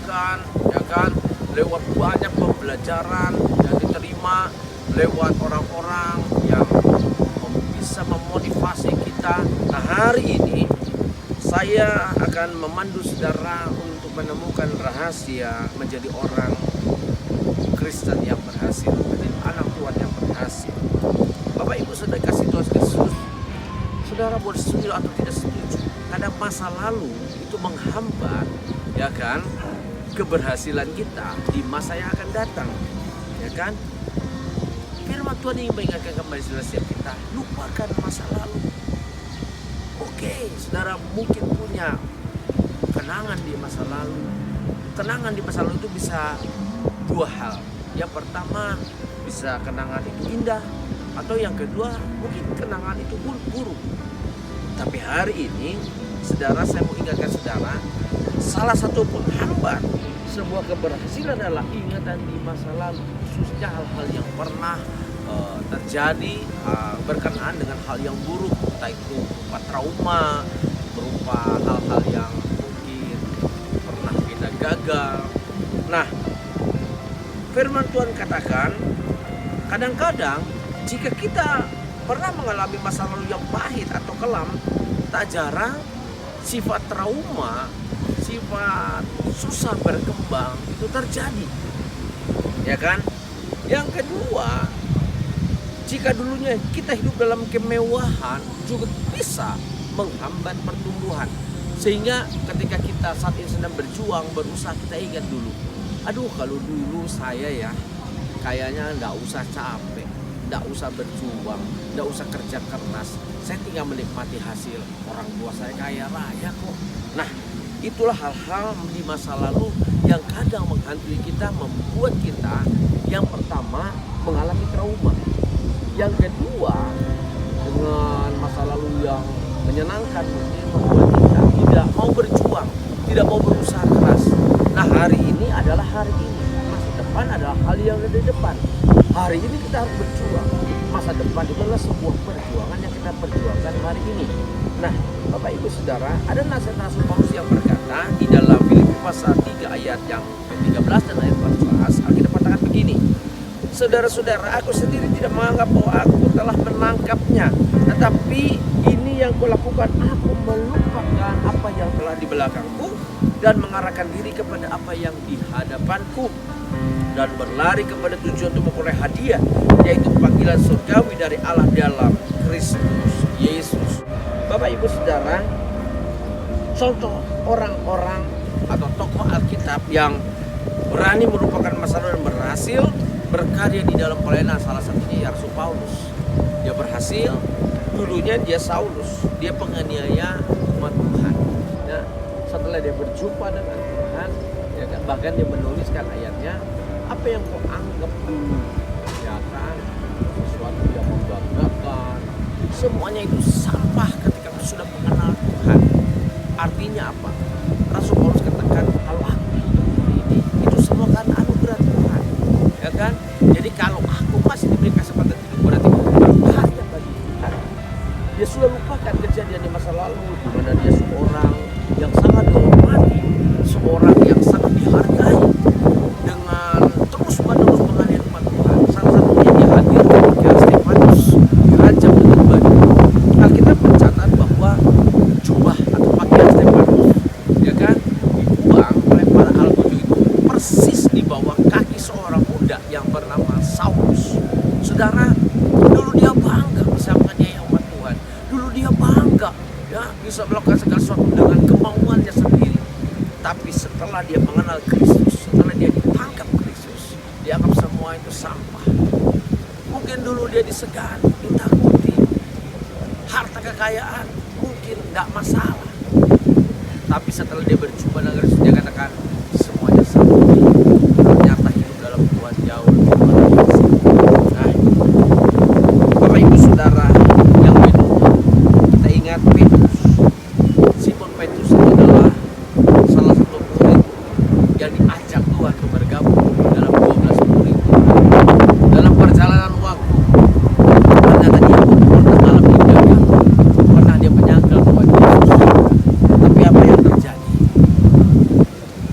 diajarkan, ya kan, lewat banyak pembelajaran yang diterima lewat orang-orang yang bisa memotivasi kita. Nah, hari ini saya akan memandu saudara untuk menemukan rahasia menjadi orang Kristen yang berhasil, menjadi anak Tuhan yang berhasil. Bapak Ibu saudara kasih Tuhan Yesus, saudara boleh setuju atau tidak setuju, kadang masa lalu itu menghambat, ya kan, keberhasilan kita di masa yang akan datang, ya kan. Firman Tuhan ingin mengingatkan kembali saudara setiap kita, lupakan masa lalu. Oke, saudara mungkin punya kenangan di masa lalu. Kenangan di masa lalu itu bisa dua hal. Yang pertama, bisa kenangan itu indah, atau yang kedua mungkin kenangan itu buruk. Tapi hari ini saudara, saya mau ingatkan saudara, salah satu penghambat sebuah keberhasilan adalah ingatan di masa lalu, khususnya hal-hal yang pernah terjadi berkenaan dengan hal yang buruk, entah itu berupa trauma, berupa hal-hal yang mungkin pernah kita gagal. Nah, firman Tuhan katakan, kadang-kadang jika kita pernah mengalami masa lalu yang pahit atau kelam, tak jarang sifat trauma, sifat susah berkembang itu terjadi, ya kan? Yang kedua, jika dulunya kita hidup dalam kemewahan juga bisa menghambat pertumbuhan. Sehingga ketika kita saat ini sedang berjuang, berusaha, kita ingat dulu, aduh kalau dulu saya ya kayaknya nggak usah capek, nggak usah berjuang, nggak usah kerja keras, saya tinggal menikmati hasil, orang tua saya kaya raya kok. Nah, itulah hal-hal di masa lalu yang kadang menghantui kita, membuat kita yang pertama mengalami trauma, yang kedua dengan masa lalu yang menyenangkan mungkin membuat kita tidak mau berjuang, tidak mau berusaha keras. Nah, hari ini adalah hari ini, masa depan adalah hal yang ada di depan. Hari ini kita harus berjuang. Masa depan itu adalah sebuah perjuangan yang kita perjuangkan hari ini. Nah, Bapak Ibu Saudara, ada nasihat Rasul Paulus yang berkata di dalam Filipi pasal 3 ayat yang ke-13 dan ayat 14, Alkitab katakan begini, saudara-saudara, aku sendiri tidak menganggap bahwa aku telah menangkapnya, tetapi ini yang kulakukan, aku melupakan apa yang telah di belakangku dan mengarahkan diri kepada apa yang di hadapanku, dan berlari kepada tujuan untuk memperoleh hadiah, yaitu panggilan surgawi dari Allah dalam Kristus Yesus. Bapak Ibu Saudara, contoh orang-orang atau tokoh Alkitab yang berani merupakan masa lalu dan berhasil berkarya di dalam pelayanan, salah satunya Rasul Paulus. Dia berhasil, dulunya dia Saulus, dia penganiaya umat Tuhan. Nah, setelah dia berjumpa dengan Tuhan, ya kan, bahkan dia menuliskan ayatnya, apa yang kau anggap dulu, ya kan, sesuatu yang membanggakan, semuanya itu sampah ketika kau sudah mengenal Tuhan. Artinya apa? Rasul Paulus katakan, kalau aku hidup ini, itu semua karena anugerah Tuhan, ya kan? Jadi kalau aku masih diberi kesempatan hidup, berarti berharga bagi Tuhan. Dia sudah lupakan kejadian di masa lalu, di mana dia seorang yang sangat dihormati, seorang yang sangat dihargai, dengan terus-menerus mengalir umat Tuhan. Salah satunya dia hadir ketika Stefanus dirajam dengan batu. Alkitab mencatat bahwa jubah atau pakaian Stefanus, ya kan, dibuang oleh para algojo itu persis di bawah kaki seorang muda yang bernama Saulus. Saudara, dulu dia bangga bisa menganiaya umat Tuhan. Dulu dia bangga ya bisa melakukan segala sesuatu dengan kemauannya sendiri. Tapi setelah dia mengenal Kristus, setelah dia ditangkap Kristus, dia anggap semua itu sampah. Mungkin dulu dia disegani, ditakuti, harta kekayaan mungkin tidak masalah. Tapi setelah dia berjumpa dengan Kristus, dia katakan semuanya sampah. Ternyata hidup dalam Tuhan jauh lebih luar biasa. Nah, Bapak Ibu Saudara yang kedua, kita ingat Petrus. Simon Petrus itu adalah salah satu murid yang diajak Tuhan untuk bergabung dalam 12 murid. Dalam perjalanan waktu, ternyata dia pun pernah mengalami gagal, pernah dia menyangkal Tuhan Yesus. Tapi apa yang terjadi?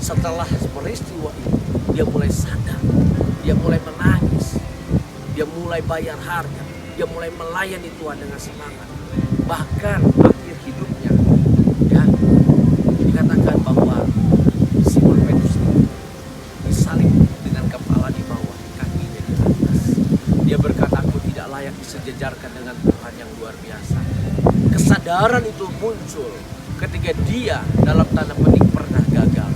Setelah setelah peristiwa ini, dia mulai sadar, dia mulai menangis, dia mulai bayar harga, dia mulai melayani Tuhan dengan semangat. Bahkan akhir hidupnya, ya, dikatakan bahwa Simon Petrus disalib dengan kepala di bawah, kakinya di atas. Dia berkata, aku tidak layak disejajarkan dengan Tuhan yang luar biasa. Kesadaran itu muncul ketika dia dalam tanda petik pernah gagal.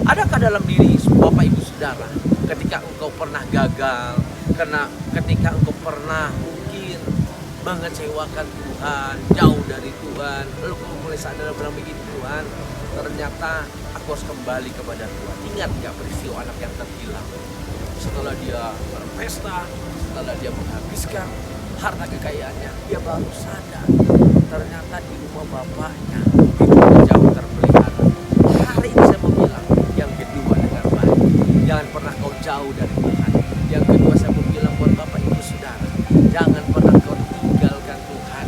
Adakah dalam diri Bapak Ibu Saudara ketika engkau pernah gagal, ketika engkau pernah mungkin mengecewakan Tuhan, jauh dari Tuhan, lalu kamu mulai sadar bilang begini, Tuhan, ternyata aku harus kembali kepada Tuhan. Ingat gak peristiwa anak yang terhilang? Setelah dia berpesta, setelah dia menghabiskan harta kekayaannya, dia baru sadar ternyata di rumah bapaknya itu jauh terpelihara. Hari ini saya mau bilang yang kedua dengan baik, jangan pernah kau jauh dari Tuhan. Yang kedua saya mau bilang buat Bapak Ibu Saudara, jangan pernah kau tinggalkan Tuhan.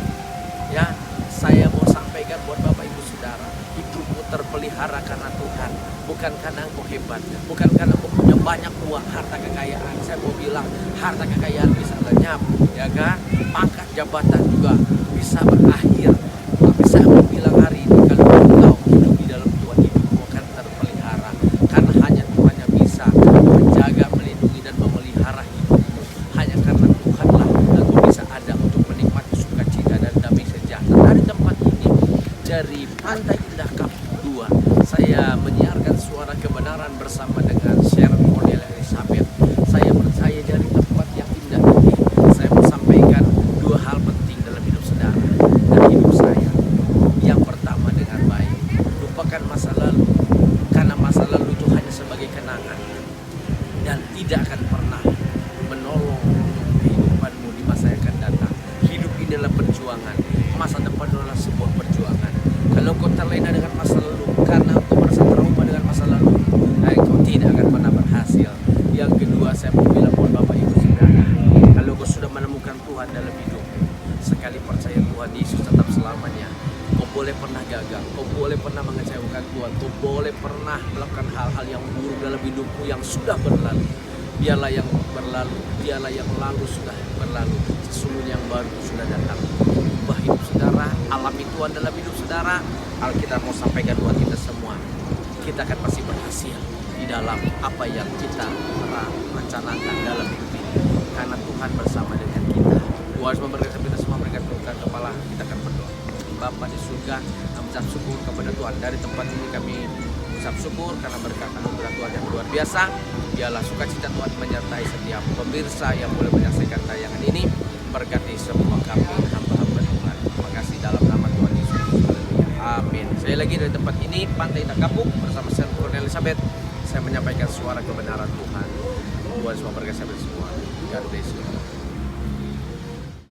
Ya, saya mau sampaikan buat Bapak Ibu Saudara, hidupmu terpelihara karena Tuhan, bukan karena engkau hebat, bukan karena engkau punya banyak uang, harta kekayaan. Saya mau bilang harta kekayaan bisa lenyap, ya kan? Pangkat jabatan juga bisa berakhir. Tapi saya mau bilang hari ini, kalau engkau hidup di dalam Tuhan, hidupmu akan terpelihara. Karena hanya Tuhan yang bisa menjaga, melindungi dan memelihara hidupmu. Hanya karena Tuhanlah engkau bisa ada untuk menikmati sukacita dan damai sejahtera. Dari tempat ini, dari Pantai Indah Kapuk 2, saya menyiarkan suara kebenaran bersama dengan Sharon Cornelia Elizabeth. Saya percaya dari tempat yang indah ini, saya mau sampaikan dua hal penting dalam hidup saudara dan hidup saya. Yang pertama dengan baik, lupakan masa lalu, karena masa lalu itu hanya sebagai kenangan dan tidak akan pernah menolong kehidupanmu di masa yang akan datang. Hidup ini adalah perjuangan, masa depan adalah sebuah perjuangan. Kalau kau terlena dengan masa lalu karena kau merasa trauma dengan masa lalu, kau tidak akan pernah berhasil. Yang kedua, saya mau bilang buat Bapak Ibu Saudara, kalau kau sudah menemukan Tuhan dalam hidup, sekali percaya Tuhan Yesus tetap selamanya. Kau boleh pernah gagal, kau boleh pernah mengecewakan Tuhan, kau boleh pernah melakukan hal-hal yang buruk dalam hidupmu yang sudah berlalu. Biarlah yang berlalu, biarlah yang lalu sudah berlalu, sesungguhnya yang baru sudah datang. Ubah hidup saudara, alami Tuhan dalam hidup saudara. Alkitab mau sampaikan buat kita semua, kita akan pasti berhasil di dalam apa yang kita rencanakan dalam hidup ini, karena Tuhan bersama dengan kita. Tuhan memberkati kita semua, berkatkan kepala, kita akan berdoa. Bapa di surga, kami ucap syukur kepada Tuhan. Dari tempat ini kami ucap syukur karena berkat anugerah Tuhan yang luar biasa. Biarlah sukacita Tuhan menyertai setiap pemirsa yang boleh menyaksikan tayangan ini. Berkati semua kami hamba-hamba Tuhan. Terima kasih dalam nama Tuhan Yesus. Amin. Saya lagi dari tempat ini, Pantai Indah Kapuk, bersama Sharon Cornelia Elizabeth. Saya menyampaikan suara kebenaran Tuhan. Tuhan semua berkati semua. God bless you.